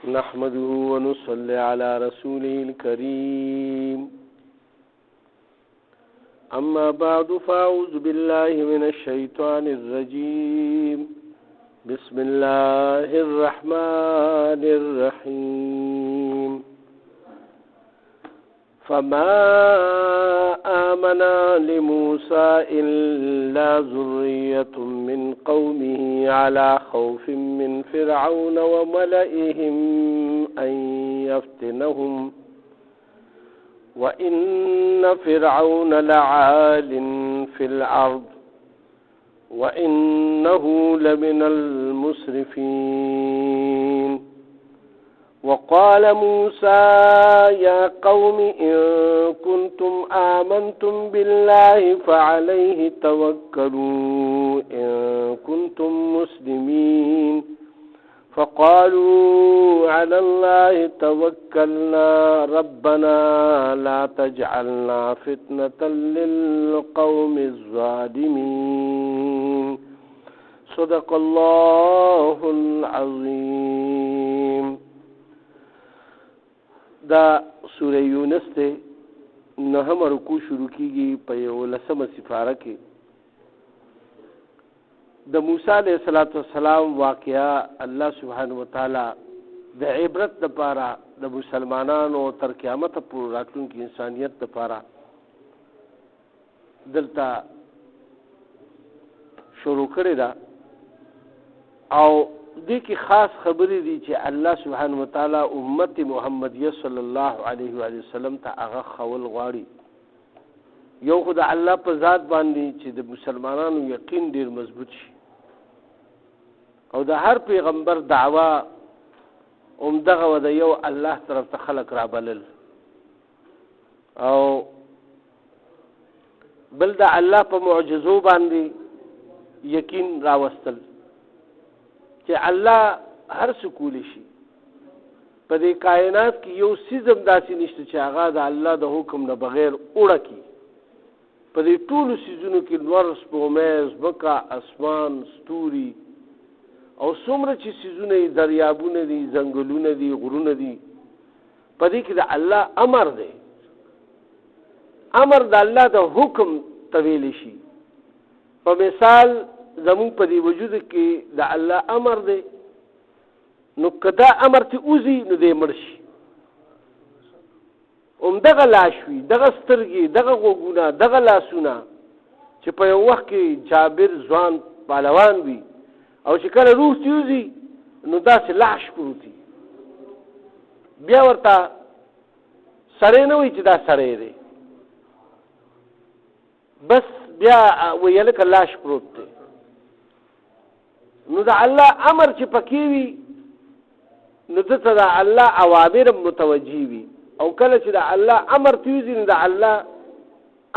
نحمده ونصلي على رسوله الكريم أما بعد فأعوذ بالله من الشيطان الرجيم بسم الله الرحمن الرحيم فما آمن لموسى إلا ذرية من قومه على خوف من فرعون وملئهم أن يفتنهم وإن فرعون لعال في الأرض وإنه لمن المسرفين وقال موسى يا قوم إن كنتم آمنتم بالله فعليه توكلوا إن كنتم مسلمين فقالوا على الله توكلنا ربنا لا تجعلنا فتنة للقوم الظالمين صدق الله العظيم. دا سورہ یونس تے نہم رکوع شروع کیگی پا یولسم سفارہ کے دا موسیٰ علیہ السلام واقعہ اللہ سبحانہ وتعالی دا عبرت دا پارا دا مسلمانان و تر قیامت پر راتلون کی انسانیت دا پارا دلتا شروع کرے دا او دی کی خاص خبری دی چې الله سبحانه وتعالی امت محمدیه صلی الله علیه و وسلم ته هغه خول غواړي. یو خدای الله په ذات باندې چې د مسلمانانو یقین ډیر مضبوط شي او د هر پیغمبر دعوا دغه و د یو الله طرف ته خلق را بلل او بل د الله په معجزو باندې یقین راوستل چې الله هر څه کولی شي. په دې کائنات کې یو سیزم داسې نشته چې هغه د الله د حکم نه بغیر اوړه کی. په دې ټولو سیزونو کې نور سپوږمۍ ځمکه اسمان ستوري او څومره چې سیزونه دریابونه دي ځنګلونه دي غرونه دي په دې کې د الله امر دی. امر د الله د حکم طویل شي. په مثال زمون په دې وجود کې د الله امر دی نو کدا امر ته اوزي نو دې مرشي دغه لاشوي دغه سترګي دغه غوګونه دغه لاسونه چې په یو وخت کې جابر ځوان پهلوان وي او چې کله روح تیوزي نو داسې لاش پروتي بیا ورته سړی نه وي چې دا سړی دی بس بیا ویل که لاش پروت دی. نو دا الله امر چې پکې وي نو دته دا الله اوامر متوجي وي او کله چې دا الله امر تیوزي نو دا الله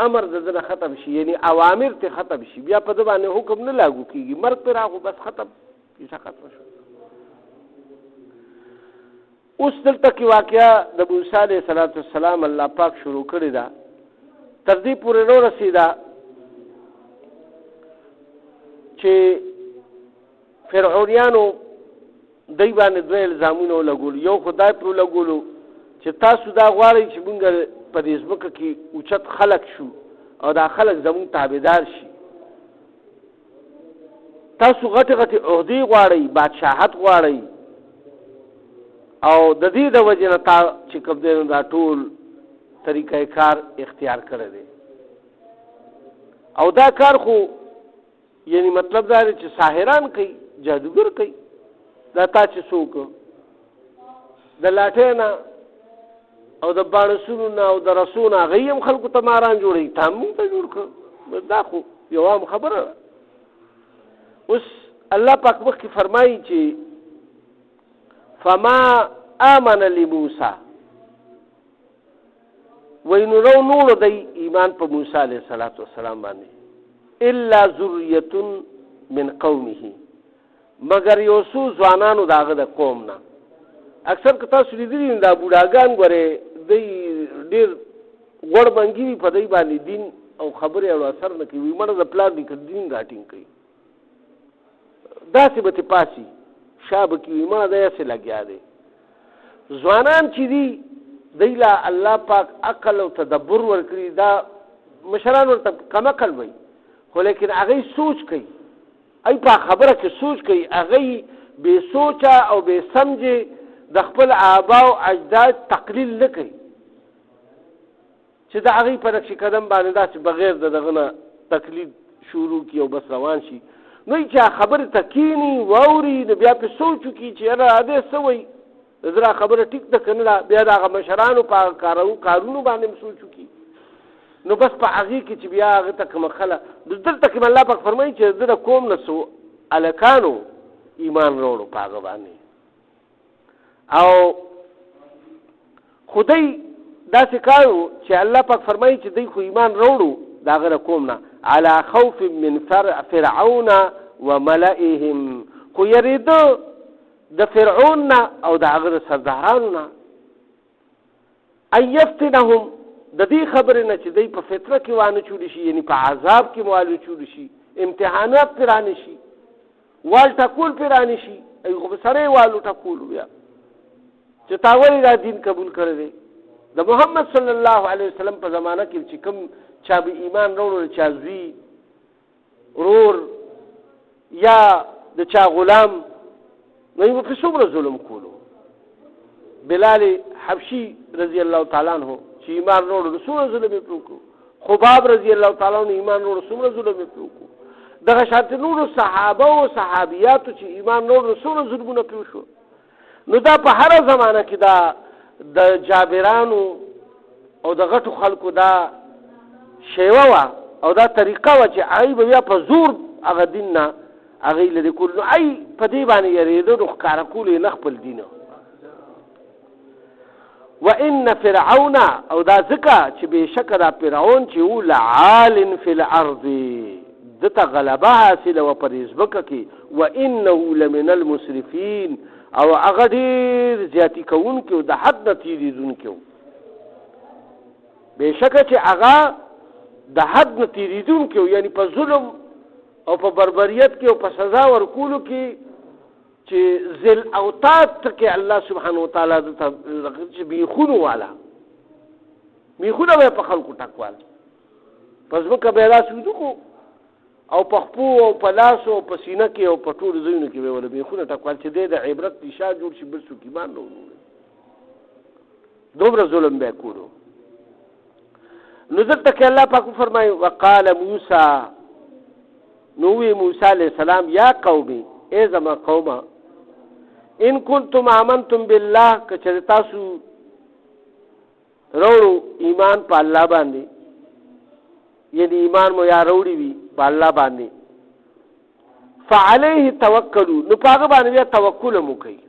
امر دنه ختم شي یعنی اوامر ته ختم شي بیا په دې باندې حکم نه لاګو کیږي مرګ پر هغه بس ختم کیسه ختم شو. اوس دلته کې واقعیا د موسی علیه السلام الله پاک شروع کړی دا تر دې پورې نو رسیدا چې فرعونیانو دای باندې دوه الزامونه لګول. یو خدای پر لګولو چې تاسو دا غواړئ چې موږ په دې ځمکه کې اوچت خلق شو او دا خلق زموږ تابعدار شي. تاسو غټه غټه عہدې غواړئ بادشاہت غواړئ او د دې د وجې نه تا چې کوم دی دا ټول طریقې کار اختیار کړی دی او دا کار خو یعنی مطلب دا دی چې ساحران کوي جادوګر کوي دا تا چې څوک د لاټې نه او د باڼسونو نه او د رسو نه هغوی هم خلکو ته ماران جوړوي تا هم موږ ته جوړ کړه دا خو یو عام خبره ده. اوس الله پاک مخکې فرمایي چې فما آمن لموسی وی نو نور دی ایمان په موسی علیه السلام باندې الا ذریة من قومه مگر یو څو ځوانانو داغه د قوم نه. اکثر که تاسو لیدلي دا بوډاګان ګورې دی ډېر غوړ بنګي په دی باندې دین او خبرې او اثر نه کوي مړه د پلار دی که دین راټینګ کوي داسې به ته پاسي شابه کې ما دا یې لګیا دی ځوانان چې دي دی لا الله پاک عقل او تدبر ورکړي، دا مشران ورته کم عقل وي، خو لیکن هغه سوچ کوي، ای په خبره کې سوچ کوي، هغه بے سوچه او بے سمجه د خپل آبا او اجداد تقلیل نه کوي چې د هغې په نقش قدم باندې داسې بغیر د دغه نه تقلید شروع کړي او بس روان شي. نو چې خبرې ته کښېني واوري نو بیا پرې سوچ وکړي چې یاره دی څه وایي، زه دا خبره ټیک ده که نه ده، بیا د هغه مشرانو په کارونو باندې هم سوچ وکړي. نو بس په هغې کې چې بیا هغه ته کومه خله دلته کې الله پاک فرمایي چې زه د قوم نه څو هلکانو ایمان راوړو په هغه باندې، او خدای داسې کار و چې الله پاک فرمایي چې دوی خو ایمان راوړو د هغه د قوم نه، علی خوف من فرعون و ملئهم، خو یریده د فرعون نه او د هغه د سردارانو نه، ان یفتنهم د دې خبرې نه چې دوی په فتنه کې وانه چولی شي، یعنی په عذاب کې موالو چولی شي، امتحانات پرې رانه شي، وال ټکول پرې رانه شي، ای خو به سړی والو ټکولو بیا چې تا ولې دا دین قبول کړی دی. د محمد صلی الله علیه وسلم په زمانه کې چې کوم چا به ایمان راوړو، چا زوی ورور یا د چا غلام، نو یې په څومره ظلم کولو. بلال حبشي رضی الله تعالی عنہ چې ایمان راوړو څومره ظلم یې پرې وکړو، خباب رضی الله تعالی عنہ ایمان راوړو څومره ظلم یې پرې وکړو، دغه شانتې نورو صحابه او صحابیاتو چې ایمان راوړو څومره ظلمونه پرې وشو. نو دا په هره زمانه کې دا د جابرانو او د غټو خلکو دا شیوه وه او دا طریقه وه چې هغوی به بیا په زور هغه دین نه هغوی لرې کول، نو ای په دې باندې یېرېده نو ښکاره کولو یې نه خپل دین. وان فرعون او دا ځکه چې بېشکه دا فرعون چې و لعال فی الارض، دته غلبه حاصله وه په دې ځمکه کې، وانه لمن المسرفین او هغه ډېر زیاتي کوونکي و، د حد نه تېرېدونکي و، بېشکه چې هغه د حد نه تېرېدونکي و، یعنی په ظلم او په بربریت کې او په سزا ورکولو کې چې ذل اوتاد کې الله سبحانه وتعالی دته چې بیخونو والا بیخونه به په خلکو ټکوال، په ځمکه به یې داسې ویدو او په خپو او په لاسو او په سینه کې او په ټولو ځایونو کې به یې وله بیخونه ټکوال چې دی د عبرت پیشا جوړ شي، بل څوک ایمان نه وروړي، دومره ظلم به یې کولو. نو دلته کې الله پاک وفرمایي وقال موسی، نو وی موسی علیه السلام یا قومي ای زما قومه، ان کنتم آمنتم بالله، که چېرې تاسو راوړو ایمان په الله باندې، یعنی ایمان مو یا راوړي وي په الله باندې، فعلیه توکلوا، نو په هغه باندې بیا توکل مو کوي،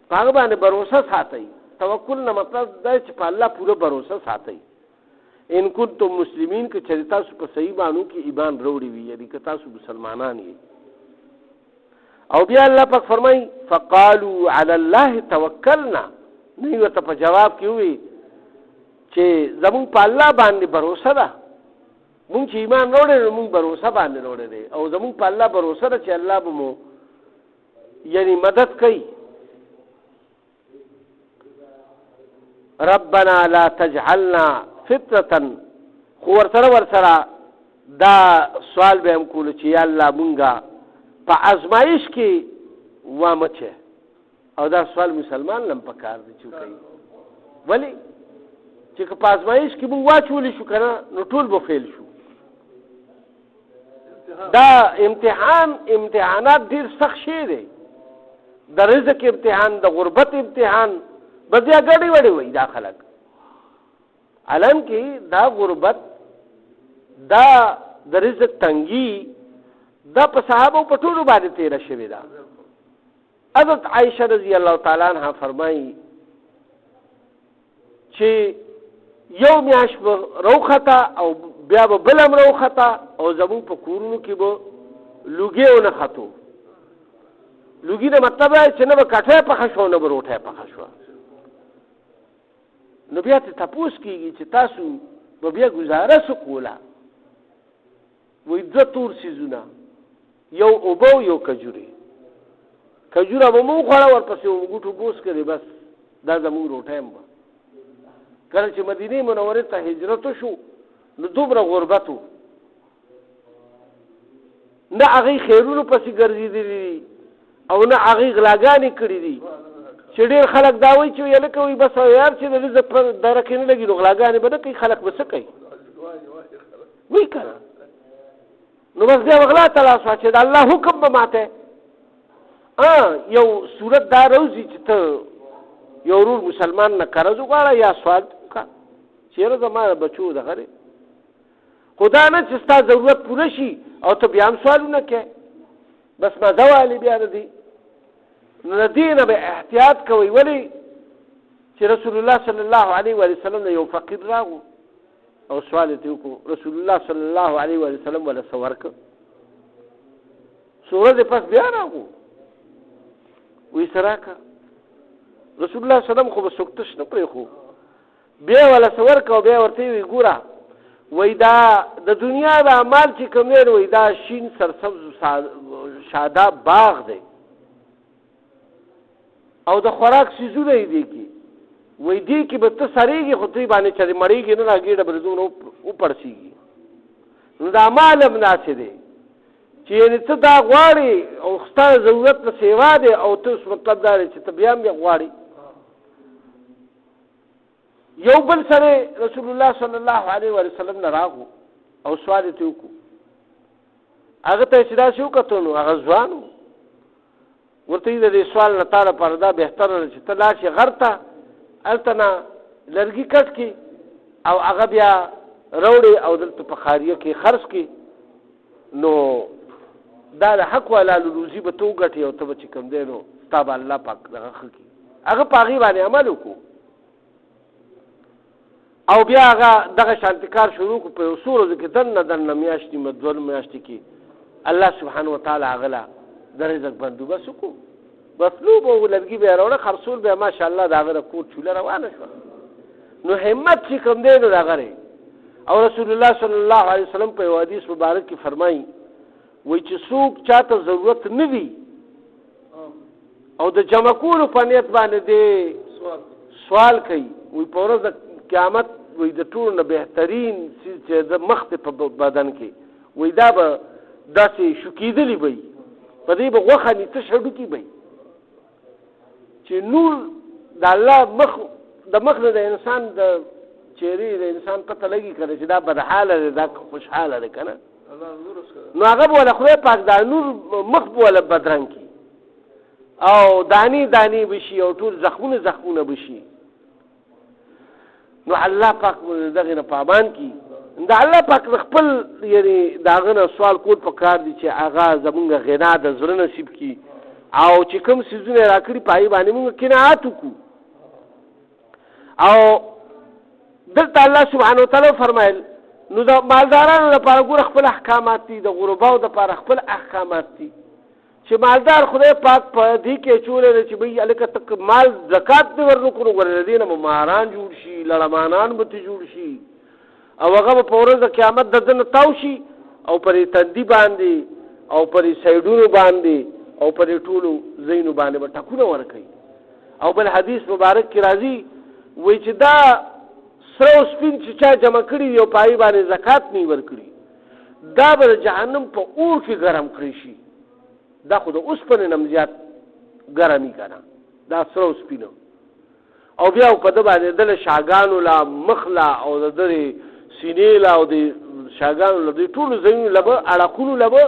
په هغه باندې بروسه ساتئ. توکل نه مطلب دا چې په الله پوره بروسه ساتئ. ان کنتم مسلمین، که چېرې تاسو په صحیح معنو کې ایمان راوړي وي، یعنی که تاسو مسلمانان یې. او بیا الله پاک فرمایي فقالوا علی الله توکلنا، نه یې ورته په جواب کې ووي چې زمونږ په الله باندې بروسه ده، مونږ چې ایمان راوړی نو مونږ بروسه باندې راوړی دی، او زمونږ په الله بروسه ده چې الله به مو یعنی مدد کوي. ربنا لا تجعلنا فتنة، خو ورسره دا سوال به هم کولو چې یا الله مونږه په ازمایش کې وامچه، او دا سوال مسلمان لم پکار دی چې کوي، ولی چې په ازمایش کې مونږ واچولی شو که نه نو ټول به فیل شو. دا امتحانات ډېر سخت شی دی، د رزق امتحان، د غربت امتحان، بس بیا ګډې وډې وایي دا خلک، علم کې دا غربت، دا د رزق تنګي، دا په صحابو په ټولو باندې تېره شوې ده. حضرت عایشه رضی الله تعالی عنها فرمایي چې یو میاشت به راوخته او بیا به بل هم راوخته، او زمونږ په کورونو کې به لوګي ونه ختو. لوګي نه مطلب دی چې نه به کټۍ پخه شوه نه به روټۍ پخه شوه. نو بیا ته تپوس کېږي چې تاسو به بیا ګزاره څه کوله؟ وایي دوه تور څیزونه، یو اوبه او یو کجورې. کجوره به مو وخوړه، ورپسې وګوټو بوس کړې، بس دا زموږ روټۍ به کله چې مدینې منورې ته هجرت وشو نو دومره غربت و نه هغې خیرونو پسې ګرځېدلي دي او نه هغې غلاګانې کړي دي چې ډېر خلک دا وایي چې هلکه وایي بس یار چې د رزق په دره کې نه لګي نو غلاګانې به نه کوي خلک به څه کوي وایي که نه نو بس بیا به غلا ته لاس واچوي د الله حکم به ماته یو صورت دا روزي چې ته یو ورور مسلمان نه قرض وغواړه یا سوال وکړه چېرې زما بچو دغه دی خدا نه چې ستا ضرورت پوره شي او ته بیا هم سوالونه کوې بس مزه والي بیا د دې نو د دې نه به احتیاط کوئ ولې چې رسول الله صلی الله علیه وسلم نه یو فقیر راغو او سوال یې وکړو رسول الله صلی الله علیه وسلم ولا څه ورکړه څو ورځې پس بیا راغو وایي څه راکړه رسول الله صلی الله علیه وسلم خو به څوک تش نه پرېښو بیا ولا څه ورکړه او بیا ورته وایي ګوره وای دا د دنیا د اعمال چې کوم دی وای دا شین سرسبز شاداب باغ دی او د خوراک سیزونه یې دی کې وای دی کې به ته سریږي خو ته باندې چې مړېږي نه راګېډه برزونه وپړسېږي نو د اعمال هم داسې دی چې یعنې ته دا غواړې او ستا ضرورت نه سیوا دی او ته اوس مطلب دا دی چې ته بیا هم بیا غواړې یو بل سره رسول الله صلی الله علیه وسلم نه راغو او سوال یې وکړو هغه ته چې داسې وکتل نو هغه ځوان و ورته یې د دې سوال نه تا لپاره دا بهتره ده چې ته لاړ شې غر ته هلته نه لرګي کټ کړي او هغه بیا راوړې او دلته په خاریه کې خرڅ کړي نو دا د حق والا روزي به ته وګټې او ته به چې کوم دی نو ستا به الله پاک دغه ښه کړي هغه په هغې باندې عمل وکړو او بیا هغه دغه شانتي کار شروع کړو په یو څو ورځو کې دننه میاشتې دوه میاشتې کې الله سبحانه وتعالی هغه له د رزق بندوبست وکړو مطلوب او لرګي به یې راوړه خرڅول به یې ماشاءالله د هغه د کور چوله روانه شوه نو همت چې کوم دی نو د هغه دی او رسول الله صلی الله علیه وسلم په یو حدیث مبارک کې فرمایي وایي چې څوک چاته ضرورت نه وي او د جمع کولو په نیت باندې دی سوال کوي وایي په ورځ د قیامت وایي د ټولو نه بهترین څیز چې د مخ دی په بدن کې وایي دا به داسې شکېدلي به وي په دې به غوښه نیته شډوکي به وي چې نور د الله مخ د مخ نه د انسان د چهرې د انسان پته لګي که چې دا بدحاله دی دا خوشحاله دی که نه نو هغه به وله خدای پاک دا نور مخ به وله بدرنګ کړي او دانې دانې به شي او ټول زخمونه به شي نو الله پاک دغې نه پامان کړي د الله پاک د خپل یعنې د هغه نه سوال کول پکار دي چې هغه زمونږ غنا د زړه نصیب کړي او چې کوم څیزونه یې راکړي په هغې باندې مونږ قناعت وکړو او دلته الله سبحانه وتعالی فرمایل نو د مالدارانو لپاره ګوره خپل احکامات دي د غرباو لپاره خپل احکامات دي چې مالدار خدای پاک په دې کې اچولی دی چې بهی هلکه ته مال زکات دې ورنکړو ګوره د دې نه به ماران جوړ شي لړمانان به ترې جوړ شي او هغه به په ورځ د قیامت د ده نه تاو شي او پرې تندي باندې او پرې سایډونو باندې او پرې ټولو ځایونو باندې به ټکونه ورکوي او بل حدیث مبارک کې راځي وایي چې دا سره او سپین چې چا جمع کړي دي او په هغې باندې زکات نه یې ورکړي دا به د جهنم په اور کې ګرم کړی شي دا خو د اوسپنې نه هم زیات ګرم وي که نه دا سره او سپینه او بیا په ده باندې د له شاګانو له مخ له او د ده سینې له او د شاګانو له دوی ټولو ځایونو له به اړخونو له به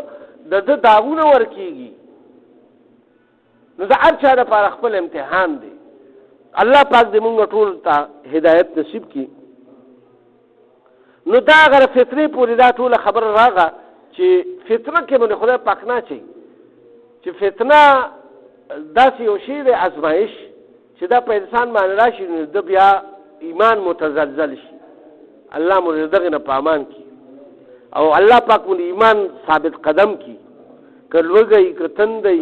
د ده داغونه ورکېږي نو د هر چا دپاره خپل امتحان دی الله پاک دې مونږ ټول ته هدایت نصیب کړي نو دا هغه فطرې پورې دا ټوله خبره راغله چې فطره کې باندې خدای پاک نه اچوي چې فتنه داسې یو شی دی ازمایش چې دا په انسان باندې راشي نو د بیا ایمان متزلزل شي الله مو دغه نه پامان کی او الله پاک مو ایمان ثابت قدم کی کلوګي کتندای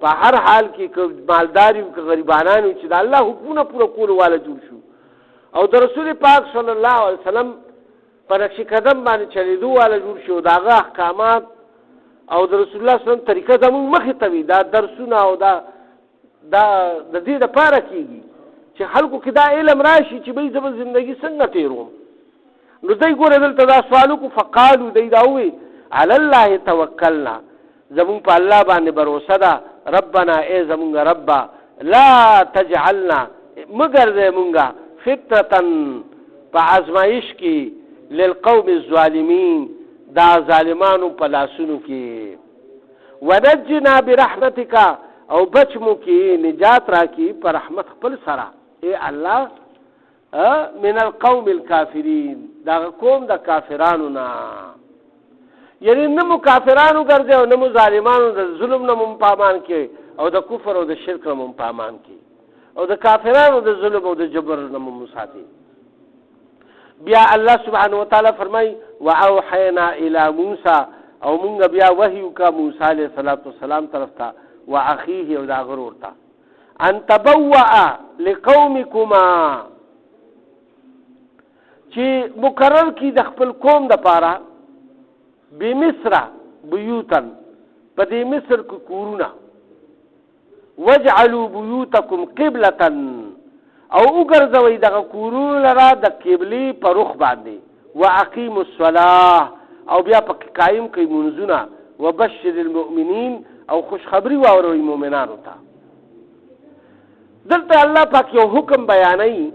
په هر حال کې ک مالداري ک غریبانانو چې د الله حکمونه پوره کول والا جوړ شو او د رسول پاک صلی الله علیه وسلم په نقش قدم باندې چلیدو والا جوړ شو داغه احکامات او د رسول الله صلی الله علیه وسلم طریقه زموږ مخې ته وي دا درسونه او دا د دې لپاره کېږي چې خلکو کې دا علم راشي چې به زما زندگی څنګه تیروم. نو دوی ګوره دلته دا سوالو کو فقالو دوی دا وی علی الله توکلنا زمون په الله باندې باور ده ربنا ای زمون رب لا تجعلنا مگر زمونږه فتنه په ازمایش کې للقوم الظالمین دا ظالمانو په لاسونو کې ونجنا برحمتک او بچمو کې نجات راکې په رحمت خپل سره ای الله من القوم الكافرین دا قوم د کافرانو نه یعنی نمو کافرانو ګرځي او نمو ظالمانو د ظلم نه مون پامان کې او د کفر او د شرک نه مون پامان کې او د کافرانو د ظلم او د جبر نه مون ساتي. بیا الله سبحانه وتعالى فرمای واوحینا الی موسی او مونږ بیا وحی کا موسی علیہ السلام طرف ته واخیه او دا غرور ته ان تبوأ لقومکما چې مقرر کی د خپل قوم د پاره بمصر بیوتن په دې مصر کې کورونه واجعلوا بيوتكم قبلة او وګرځوي دغه کورونه لرا د قبلي په رخ باندې واقيموا الصلاه او بیا په قائم کوي منځونه وبشر المؤمنين او خوشخبری واوروي مؤمنانو ته. دلته الله پاک یو حکم بیانوي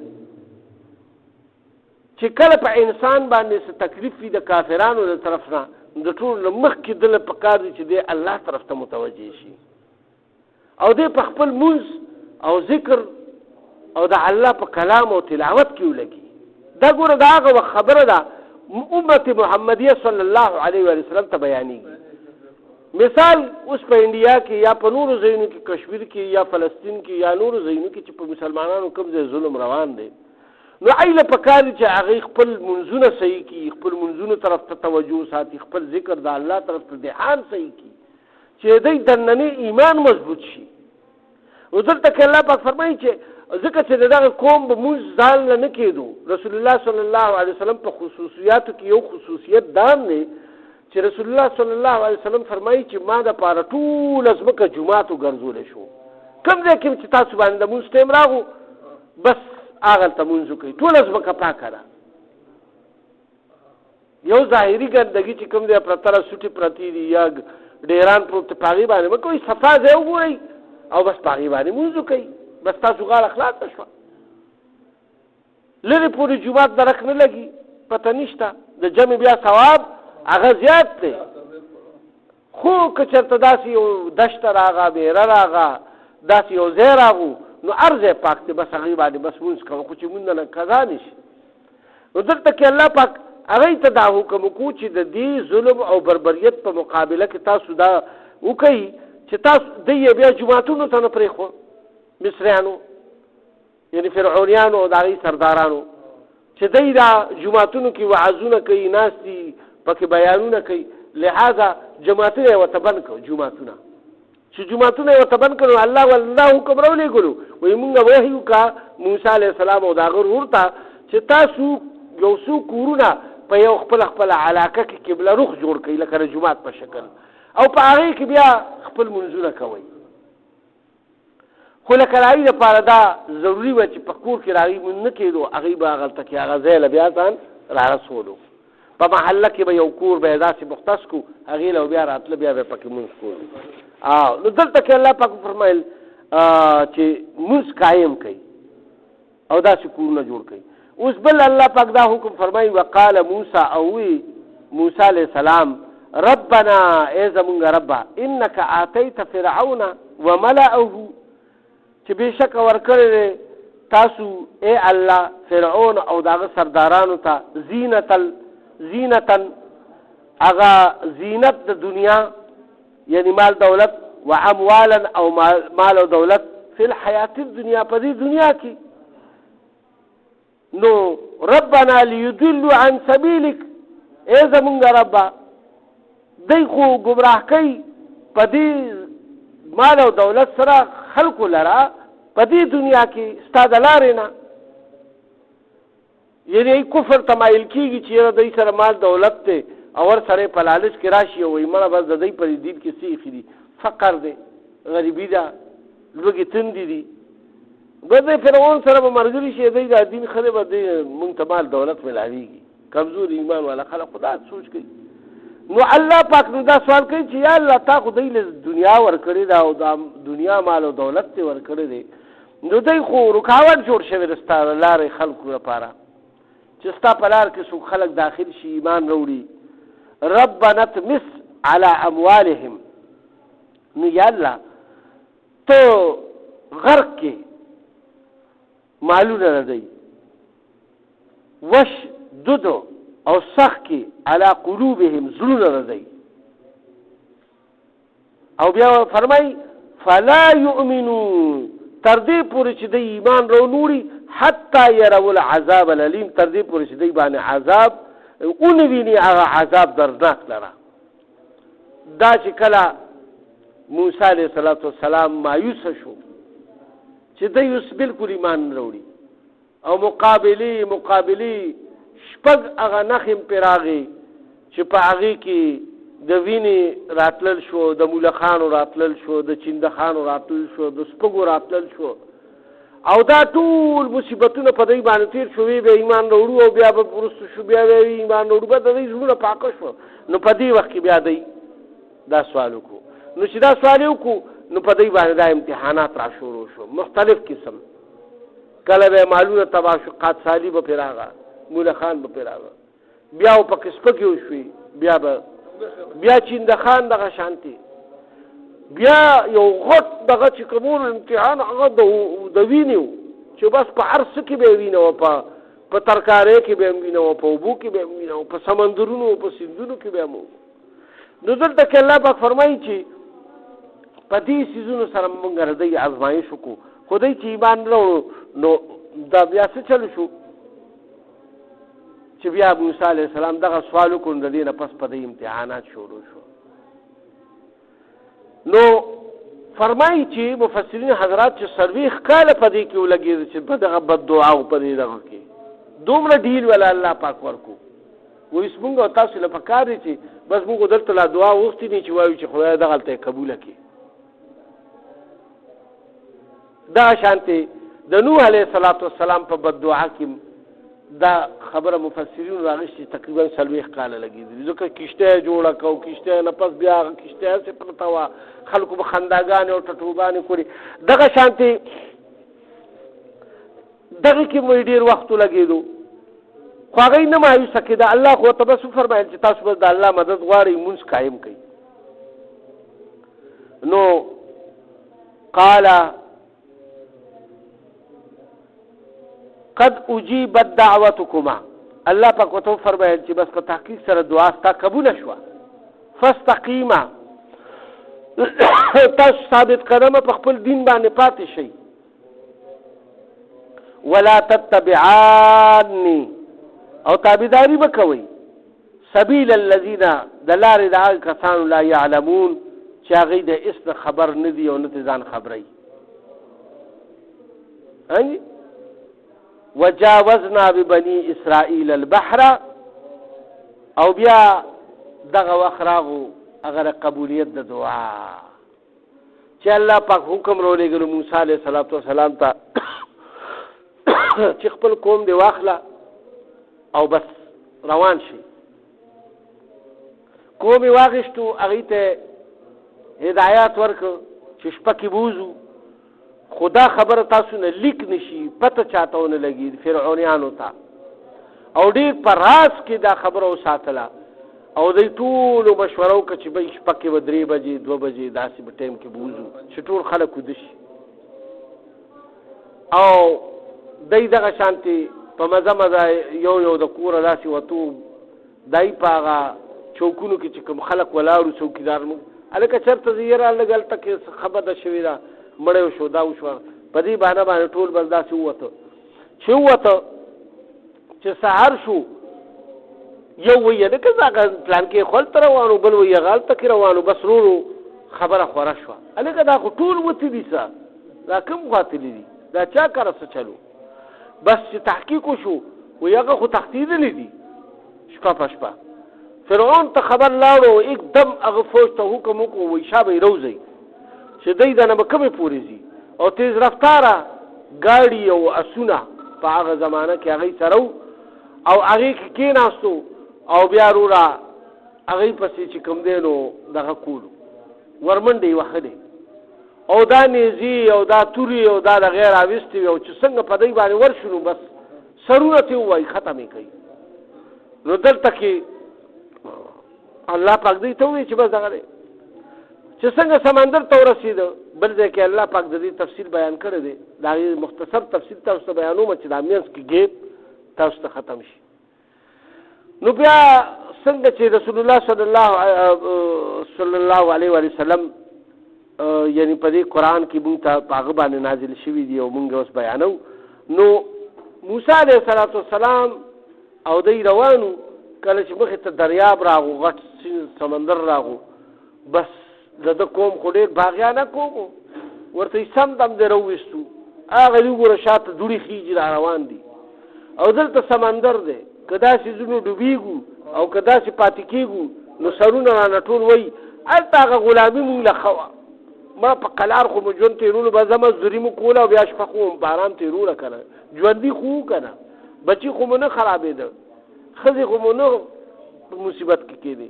چې کله په انسان باندې څه تکلیف وي د کافرانو له طرف نه د ټول مخکې دله په کار دي چې دی الله طرف ته متوجه شي او دی په خپل منځ او ذکر او د الله په کلام او تلاوت کې ولګي. دا ګوره دا هغه خبره ده امت محمدیه صلی الله علیه و سلم ته بیانېږي. مثال اوس په انډیا کې یا په نورو ځایونو کې کشمیر کې یا فلسطین کې یا نورو ځایونو کې چې په مسلمانانو کوم ځای ظلم روان دی نو ایله پکاري چې هغه خپل منځونه صحیح کی خپل منځونو طرف ته توجه ساتي خپل ذکر د الله طرف ته ذهان صحیح کی چې دوی دننه ایمان مضبوط شي. او دلته کې الله پاک فرمایي چې ذکر چې دغه قوم به موږ ځان نه کېدو. رسول الله صلی الله علیه وسلم په خصوصیاتو کې یو خصوصیت دام دی چې رسول الله صلی الله علیه وسلم فرمایي چې ما د پاره ټول ازمکه جمعات ګرځول شو کوم ځای کې چې تاسو باندې موږ ټیم راغو بس هغه ته مونږ کوي ټول ازمکه پاکه ده. یو ظاهري ګندګي چې کوم دی پرتره سوټي پرتی دي یا ډیران پروت پاغي باندې مکوې صفا ځای وګورئ او بس پاغي باندې مونږ کوي بس تاسو غاړه اخلاص شو لری پوری جمعات درک نه لګي پته نشته د جمع بیا ثواب هغه زیات دی. خو که چېرته داسې یو دشت راغه بیره راغه داسې یو ځای راغو نو ارزه پاک ته بس هغه باندې بس مونږ کوو خو چې مونږ نه قضا نشي. نو دلته کې الله پاک هغه ته دا حکم کو چې د دې ظلم او بربریت په مقابله کې تاسو دا وکړئ چې تاسو د بیا جماعتونو ته نه پرېښو مصریانو یعنی فرعونیانو او د هغې سردارانو چې دوی دا جماعتونو کې وعظونه کوي ناستي پکې بیانونه کوي لہذا جماعتونه یې ورته بند کړو. جماعتونه چې جماعتونه یې ورته بند کړو الله والله حکم راولېږلو وایي مونږ وحي وکړه موسی علیه السلام او د هغه ورور ته چې تاسو یو څو کورونه په یو خپل علاقه کې قبله رخ جوړ کړئ لکه د جومات په شکل او په هغې کې بیا خپل منځونه کوئ. خو لکه د هغې دپاره دا ضروري وه چې په کور کې د هغې مونځ نه کېدو هغې به هغلته کې هغه ځای له بیا ځان رارسولو په محله کې به یو کور به یې داسې مختص کړو هغې له بیا راتله بیا به پکې مونځ کولو. نو دلته کې الله پاک فرمایل چې مونځ قایم کوي او داسې کورونه جوړ کوي. اوس بل الله پاک دا حکم فرمایي وقال موسی او وی موسی علیہ السلام ربنا ای زمونږ ربه انک آتیت فرعون وملأه چې بېشکه ورکړی تاسو ای الله فرعون او د هغه سردارانو ته زینتا هغه زینت د دنیا یعنی مال دولت و اموالا او مال او دولت فی الحیات الدنیا په دې دنیا کې. نو ربنا لیضلوا عن سبیلک ای زمونږ ربه دی خو ګمراه کوي په دې مال او دولت سره خلکو لره په دې دنیا کې ستا د لارې نه یعنی کفر تمایل کېږي چې یاره دی سره مال دولت دی او ور سره په لالچ کې راشي او وایي مړه بس د دی په دین کې څه ایښي دي فقر دی غریبي ده لوږې تندې دي بده فرعون سره به مرګري شي دی دا دین خله به دی مونږ ته مال دولت ملاويږي کمزور ایمان والا خلک خدا سوچ کوي نو الله پاک نو دا سوال کوي چې یا الله تا خو دی له دنیا ورکړي دا او دا دنیا مال او دولت ته ورکړي دی نو دی خو رکاوټ جوړ شوی رستا لارې خلکو لپاره چې ستا په لار کې څوک خلک داخل شي ایمان وروړي ربنا تمس على اموالهم نو یا الله تو غرق کې معلومه ردی وش دودو او سخ کی علی قلوبهم زلون ردی او بیا فرمای فلا یؤمنون تردی پوری چې د ایمان رو نوري حتی يروا العذاب الالم تردی پوری چې د باندې عذاب اون ویني هغه عذاب دردناک لره دا چې کله موسی علیه السلام مایوس شو چې د یوس بالکل ایمان وروړي او مقابلی شپږ هغه نخم پیراغي چې په هغه کې د ویني راتلل شو د مولخانو راتلل شو د چیندخانو راتلل شو د سپګو راتلل شو او دا ټول مصیبتونه په دې باندې تیر شوې به ایمان وروړو او بیا به ورسره شو بیا به ایمان وروړو به د دې زړه پاک شو نو په دې وخت کې بیا دا سوال وکړو نو چې دا سوال وکړو نو په دې باندې دا امتحانات را شروع شو مختلف قسم کله به معلومه تباشقات سالی به پیراغه مولخان به پیراغه بیا په کسب کې وشوي بیا چیندخان دغه شانتي بیا یو غټ دغه چې کومول امتحان هغه د وینیو چې بس په عرص کې به وینو په ترکارې کې به وینو په وبو کې به وینو په سمندرونو په سیندونو کې به مو نو دلته کې الله پاک فرمایي چې په دې سيزونو سره موږ ردی آزمایش وکړو خدای چې ایمان وروړو نو دا بیا څه چل شو چې بیا موسی علیه السلام دغه سوال وکړ د دې نه پس په دې امتحانات شروع شو نو فرمایي چې مفسرین حضرات چې سرویخ کاله په دې کې ولګېد چې په دغه بد دعا او په دې دغه کې دومره ډیل ولا الله پاک ورکو وایي څنګه تاسو له پکار دي چې بس موږ دلته لا دعا وختي نه چې وایو چې خدای دغه ته قبول کړي دا شانتي د نوح علیه السلام په بد دعا کې دا خبره مفسرین راغشي تقریبا 40 کال لګیدل ځکه کشته جوړه کو کشته نه پس بیا کشته څخه پرتا وا خلکو به خنداګان او ټټوبان کوي دغه شانتي دغه کې مې ډیر وخت لګیدو خو هغه نه مایوس کېده الله خو تبارک فرمایل چې تاسو به د الله مدد غواړئ مونږ قائم کړئ نو قال قد اجيبت دعوتكما الله پاک وته فرمایل چې بس په تحقیق سره دعا ستا قبول شوه فاستقیما تاسو ثابت قدمه په خپل دین باندې پاتې شئ ولا تتبعاني او تابعداري وکوي سبيل الذين دلار دعا کسان لا يعلمون چې هغه د اسم خبر نه دی او نه ځان خبري هني وجاوزنا ببني اسرائيل البحر او بیا دغه وخراغو اگر قبولیت د دعا چې الله پاک حکم رو لګلو موسی عليه السلام ته چې خپل قوم دی واخله او بس روان شي قوم واغشتو هغه ته هدایت ورکړ چې شپه کې بوزو خدا خبر تاسو نه لیک نشي پته چاته نه لګي فرعونانو ته او ډیر پر راز کې دا خبره وساتله او دوی ټول مشوره وکړه چې به شپه کې 3 بجې 2 بجې داسې په ټیم کې بوزو چې ټول خلک ودشي او دای دغه شانتي په مزه یو د کور داسې وته دای پاغه چوکونو کې چې کوم خلک ولاړو څوکیدار مو الکه چرته زیره لګل تک خبر ده شوی دا مړیو شو دا وشو په دې باندې ټول بل داسې وته چې سحر شو یو ویه د کزاګه پلان کې خپل تر روانو بل ویه غال تک روانو بس ورو خبره خوره شو الکه دا ټول وته دي دا کوم قاتل دي دا چا کار څه چلو بس چې تحقیق شو ویغه خو تخدید لیدي شپه فرعون ته خبر لاړو एकदम هغه فوج ته حکم وکړو وای شابه روزي چې دای دنه به کومه پوری زی او تیز رفتاره ګاډي او اسونه په هغه زمانه کې هغې سره او هغې کې کېناستو او بیا وروره هغې پسې چې کوم دی نو دغه کولو ورمنډې وهلې او دا نیزې او دا تورې او دا د غیر راویستې وي او چې څنګه په دوی باندې ورشو نو بس سرونه ترې ووایي ختم یې کوي. نو دلته کې الله پاک دوی ته ووایي چې بس دغه دی چې څنګه سمندر ته ورسېده بل ځای کې الله پاک د دې تفصیل بیان کړی دی د هغې مختصر تفصیل تاسو ته بیانوم چې دا منځ کې ګیپ تاسو ته ختم شي. نو بیا څنګه چې رسول الله صلی الله علیه وسلم یعنی په دې قرآن کې مونږ ته په هغه باندې نازل شوي دي او مونږ اوس بیانو. نو موسی علیه السلام او دی روانو کله چې مخې ته دریاب راغو غټ سمندر راغو بس د ده قوم خو ډېر باغیانه قوم ورته یې سم دم دی راوویستو هغه دې وګوره شاته دوړې خیجي را روان دي او دلته سمندر دی که داسې ځونو ډوبېږو او که داسې پاتې کېږو نو سرونه رانه ټول وایي هلته هغه غلامي مونږ له ښه وه ما په قلار خو مو ژوند تېرولو به زه مزدوري مو کوله او بیا شپه خو په ارام تېروله که نه ژوندي خو وو که نه بچي خو مو نه خرابېده ښځې خو مو نه په مصیبت کې کېدې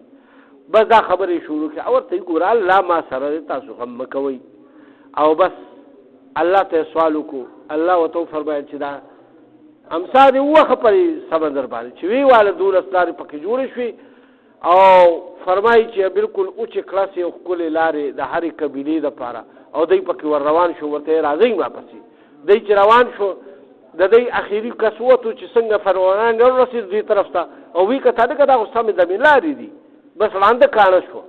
بس دا خبرې شروع کړې او ورته یې ګوره الله ما سره دی تاسو غم مه کوئ او بس الله ته سوال وکړو الله ورته وفرمایل چې دا امسا دې ووخه پرې سمندر باندې چې ویې واله 12 لارې پکې جوړې شوې او فرمایي چې بالکل اوچې کلاسې او ښکلې لارې د هرې قبیلې دپاره او دی پکې ور روان شو ورته یې راځئ ما پسې دی چې روان شو د دی اخري کس ووتو چې څنګه فرعونان ورسېد دوی طرف ته او وی که تا نه که دا خو سمې دمې لارې دي بس ړانده کاڼه شو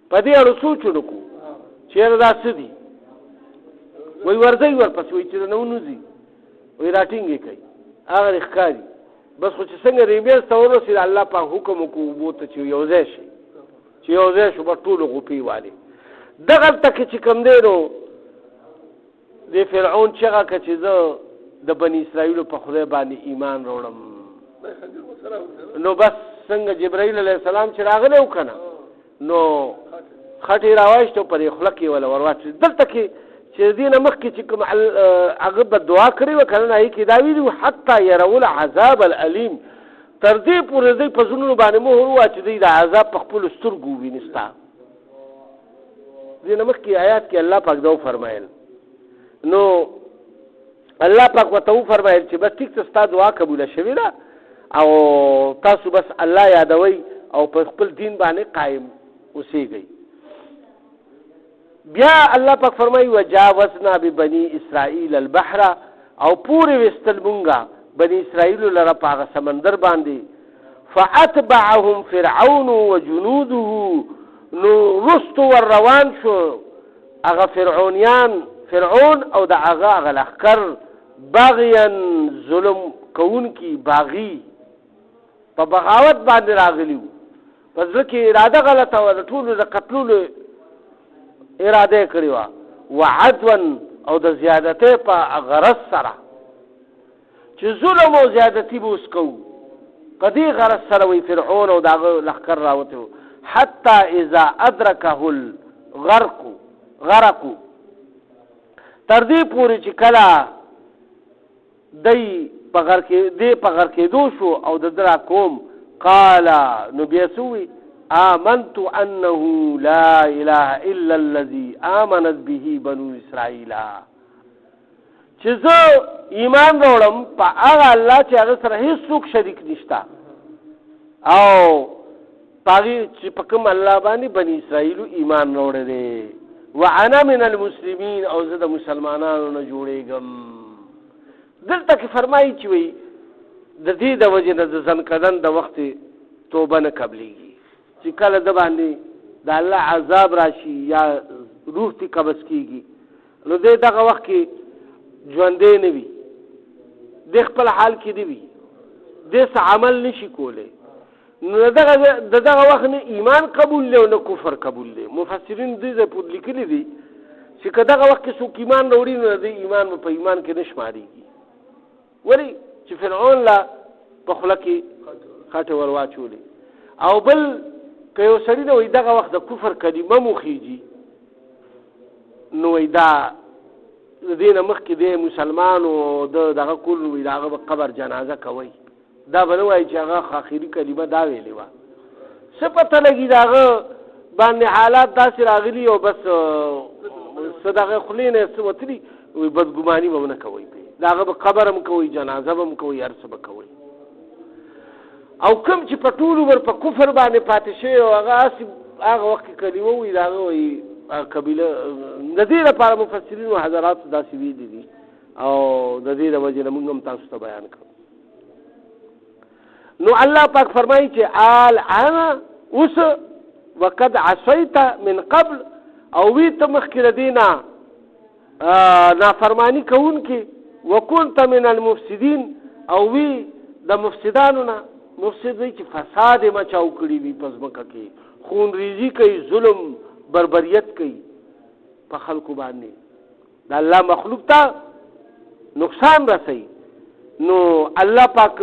په دې اړه سوچ ونه کړو چې یاره دا څه دي وایي ورځئ ورپسې وایي چې نه ونوځي وایي راټینګ یې کوي هغه دې ښکاري بس خو چې څنګه ریمیز ته ورسېد الله پاک حکم وکړو اوبو ته چې یو ځای شي چې یو ځای شو به ټولو غوپې والې دغلته کې چې کوم دی نو د فرعون چغه که چې زه د بني اسرائیلو په خدای باندې ایمان راوړم نو بس څنګه جبرائیل علیه السلام چې راغلی و که نه نو خټې راوایسته په دې خوله کې وله ورواچوي دلته کې چې د دې نه مخکې چې کوم هغه به دعا کړې وه که نه هغې کې دا ویلي وو حتی یرول عذاب العلیم تر دې پورې دوی په زړونو باندې مهر واچوي د عذاب په خپلو سترګو وویني ستا دې نه مخکې آیات کې الله پاک دا وفرمایل نو الله پاک ورته وفرمایل چې بس ټیک ته ستا دعا قبوله شوې ده او تاسو بس الله یادوئ او په خپل دین باندې قایم اوسېږئ. بیا الله پاک فرمایي وجاوزنا ببني اسرائیل البحر او پورې وستل مونږه بني اسرائیلو لره په هغه سمندر باندې فاتبعهم فرعون وجنوده نو رستو ور روان شو هغه فرعون او د هغه لښکر باغیا ظلم کوونکي باغي په بغاوت باندې راغلی وو په زړه کې اراده غلطه وه د ټولو د قتلولو اراده یې کړې وه وعدوا او د زیادتۍ په غرض سره چې ظلم او زیادتي به اوس کوو په دې غرض سره وایي فرعون او د هغه لښکر راوتی وو حتی اذا ادرکه الغرق تر دې پورې چې کله دی په غر کېدو شو او د ده قوم قال نو بیا څه ووایي آمنت انه لا اله الا الذي آمنت به بنو اسرائیل چې زه ایمان راوړم په هغه الله چې هغه سره هېڅوک شریک نشته او په هغې چې په کوم الله باندې بني اسرائیلو ایمان راوړی دی وانا من المسلمین او زه د مسلمانانو نه جوړېږم. دلته کې فرمایي چې وایي د دې د وجې نه د زنکدن د وخت توبه نه قبلېږي چې کله د باندې د الله عذاب راشي یا روح تی قبض کېږي نو دی دغه وخت کې ژوندی نه وي دی خپل حال کې نه وي دی څه عمل نشي کولی نو د دغه وخت نه ایمان قبول دی او نه کفر قبول دی. مفسرین دې ځای پورې لیکلي دي چې که دغه وخت کې څوک ایمان راوړي نو د ایمان په ایمان کې نه شمارېږي ولې چې فرعون لا په خوله کې خټې ور واچولې او بل که یو سړي نه وایي دغه وخت د کفر کلمه مو خیږي نو وایي دا دینه مخکې دی مسلمان او دغه کول وي د هغه قبر جنازه کوي دا به نه وایي چې هغه آخري کلمه دا ویلې وه څه پته لګي د هغه باندې حالات داسې راغلي او بس څه د هغه خولې نه څه وتلي وایي بدګماني به ونه کوئ پرې د هغه به قبر هم کوئ جنازه به هم کوئ هر څه به کوئ او کوم چې په ټول عمر په کفر باندې پاتې شوی او هغه هغه وخت کې کلمه وایي د هغه وایي قبیله د دې لپاره مفسرینو حضراتو داسې ویلي دي او د دې د وجې نه موږ هم تاسو ته بیان کړو نو الله پاک فرمایي چې الآن اوس وقد عصیت من قبل او وی ته مخکې د دې نه نافرماني کوونکي وکنت من المفسدین او وی د مفسدانو نه مفسد وی چې فساد یې مچاو کړي وي په ځمکه کې خون ریزي کوي ظلم بربریت کوي په خلکو باندې د الله مخلوق ته نقصان رسوي نو الله پاک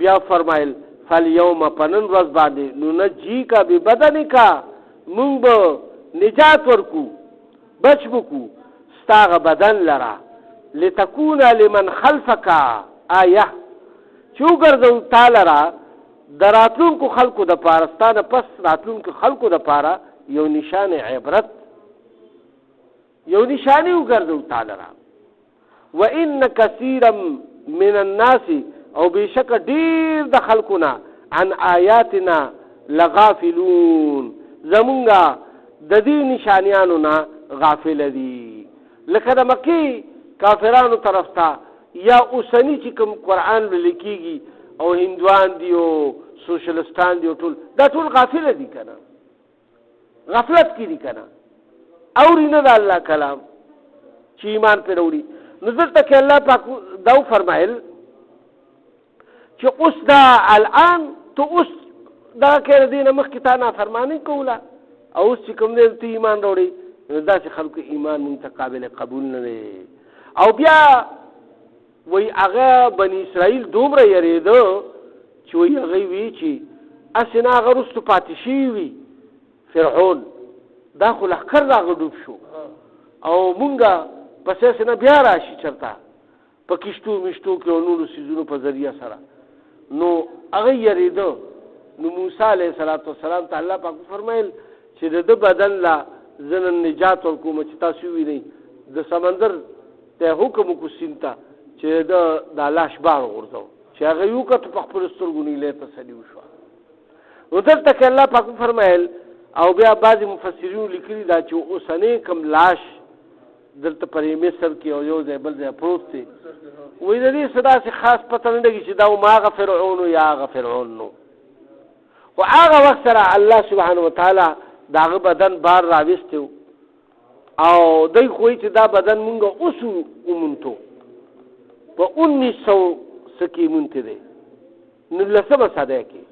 بیا فرمایل فالیوم پنن ورځ باندې ننجیک ببدنک مونږ به نجات ورکو بچ بکو ستاغه بدن لرا لتكون لمن خلفك آیه چې وګرځو تعالی را دراتلونکو خلکو د پارستانه پس راتلونکو خلکو د پاره یو نشانه عبرت یو نشانی وګرځو تعالی را وان كثيرا من الناس او بشک ډیر د خلقنا عن آیاتنا لغافلون زمونږه د دې نشانیانو نه غافل دي لکه د مکی کافرانو طرف ته یا اوسنی چې کوم قرآن لیکيږي او هندوان دي او سوشلستان دي ټول دا ټول غافل دي کنه غفلت کې دي کنه اوري نه د الله کلام چې ایمان پر وړي نظر ته کې الله پاک دا فرمایل چې اوس دا الان تو اوس دا کې دینه مخکې تا نه فرمانی کوله او اوس چې کوم دې ته ایمان وروړي دا چې خلکو ایمان متقابل قبول نه دی او بیا وی هغه بنی اسرائیل دومره یریدو چې وی هغه وی چې اسنه هغه رستو پاتې شي وي فرعون دا خو لخر راغ ډوب شو او مونږه پسې سره بیا راشي چرته په کشتو مشتو کې نورو سيزونو په ذریعہ سره نو هغه یریدو نو موسی علیه السلام ته الله پاک فرمایل چې د بدن لا زن نجات ورکوم چې تاسو وینئ د سمندر ته حکم کو سینتا چې د لاش بار ورځو چې هغه یو کته په خپل سترګو نه لته سړي وشو ودلته کې الله پاک فرمایل او بیا بعضی مفسرین لیکلي دا چې اوسنه کم لاش دلته پرې مصر کې او یو ځای بل ځای پروت دی وې د دې صدا سي خاص پته نه لګي چې دا ما غفرعون یا غفرعون نو او هغه وخت سره الله سبحانه وتعالى داغه بدن بار راوستو او دای خو چې دا بدن مونږه اوسو ومنتو په 1900 سکی مونته دي نو لسمه ساده کې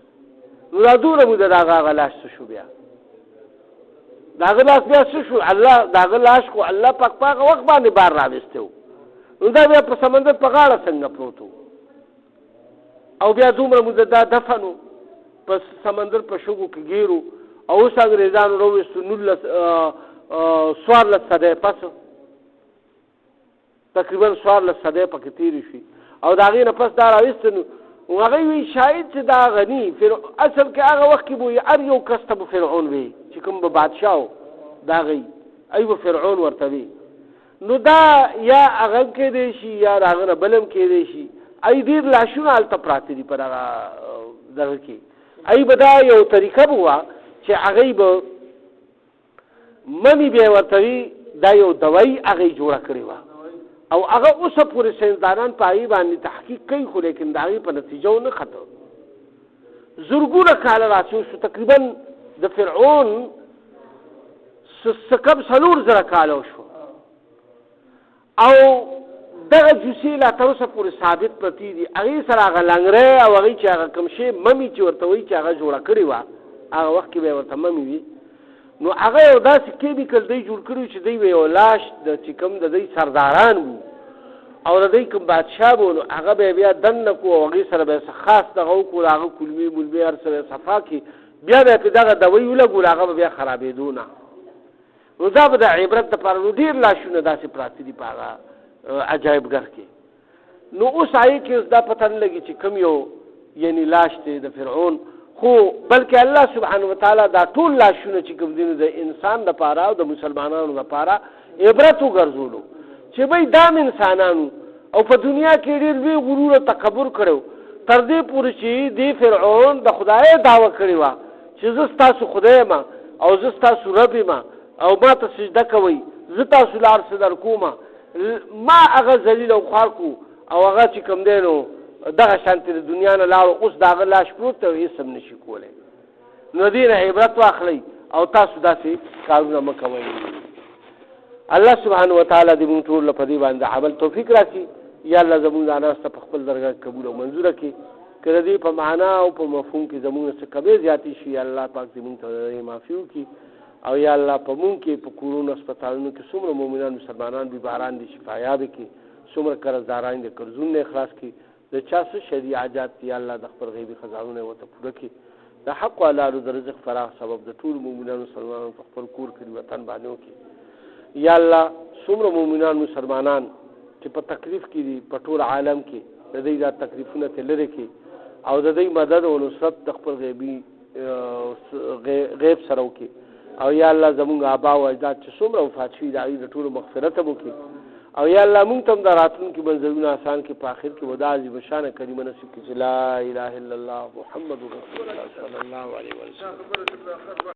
نو دا دوره مو دغه غلاش شو بیا داغه لاس بیا شو الله داغه لاش کو الله پاک پاک وخت باندې بار راوستو نو دا بیا په سمندر په غاړه څنګه پروتو او بیا دومره مو دا دفنو په سمندر په شګو کې ګیرو او اوس انګريزانو وروستو نو سوار له صدې پس تقریبا سوار له صدې پکې تیر شي او دا غي نه پس دا راوستنو هغه وی شاید چې دا غنی اصل کې هغه وخت کې بو ار یو کسب فرعون وی چې کوم به بادشاہ دا غي ایو فرعون ورته وی نو دا یا هغه کې دی شي یا هغه بلم کې دی شي ای دې لاشونه الته پراته دي پر هغه دغه کې ای بدا یو طریقه بوا چې هغه به منی به ورته دا یو دوايي هغه جوړه کړی و او هغه اوس پورې ساينسدانان پای باندې تحقیق کوي خو لیکن دا غي په نتیجه نه خطر زرګونه کال راځو تقریبا د فرعون سکب سلور زره کال شو او دغه جوسی لا تر اوسه پورې ثابت پتی دي هغه سره غلنګره او هغه چې هغه کوم شی ممی چې ورته وی چې هغه جوړه کړی و هغه وخت کې به ورته ممی وی نو هغه یو داسې کیمیکل دی جوړ کړی چې دی وی لاش د چې کوم د دې سرداران وو او د دې کوم بادشاہ وو نو هغه به بیا دنه کو هغه سره به خاص دغه کو هغه کلمي مولبي هر سره صفا کی بیا به په دغه دوی ولګول هغه بیا خرابېدونه نو دا به د عبرت دپاره نو ډېر لاشونه داسې پراته دي په هغه عجایبګر کې. نو اوس هغې کې دا پته نه لګي چې کوم یو یعنې لاش دی د فرعون، خو بلکې الله سبحانه وتعالی دا ټول لاشونه چې کوم دي نو د انسان دپاره او د مسلمانانو دپاره عبرت وګرځولو چې بھئی دا انسانانو او په دنیا کې ډېر لوی غرور او تکبر کړی تر دې پورې چې دې فرعون د خدای دعوه کړې وه چې زه ستاسو خدای یم او زه ستاسو رب یم او ما ته سجده کوئ، زه تاسو له هر څه در کومه. ما هغه ذلیل او خوار کو او هغه چې کوم دی نو دغه شانتې د دنیا نه لاړو، اوس د هغه لاش پروت دی او هېڅ هم نشي کولی. نو دې نه عبرت واخلئ او تاسو داسې کارونه مه کوئ. الله سبحانه وتعالی دې موږ ټول په دې باندې عمل توفیق راکړي. یا الله زموږ دا ناسته په خپل درګاه قبول او منظوره کړي. که د دې په معنا او په مفهوم کې زموږ څه کمې زیاتې شي، یا الله پاک دې موږ ته معافي وکړي. او یا الله په موږ کې په کورونو هسپتالونو کې څومره مؤمنان مسلمانان بیماران دي شفایاب کړي، څومره قرضداران دي قرضونه اخلاص کړي، د چا څه شرعي حاجات دي الله د خپل غیبي خزانونه ورته پوره کړي. د حق حلالو د رزق فراخ سبب د ټولو مؤمنانو مسلمانانو په خپل کور کې وطن باندې وکړي. یا الله څومره مؤمنان مسلمانان چې په تکلیف کې دي په ټول عالم کې د دې دا تکلیفونه ته لري کې او د دې مدد او نصرت د خپل غیب سره وکړي. او یا الله زمونږ آبا او اجداد چې څومره وفات شوي د هغوی د ټولو مغفرت هم وکړي. او یا الله مونږ ته هم د راتلونکي منزلونه آسان کې په آخر کې ودا عظیم شانه کریمه نصیب کړي چې لا اله الا الله محمد رسول الله صلی الله علیه وسلم.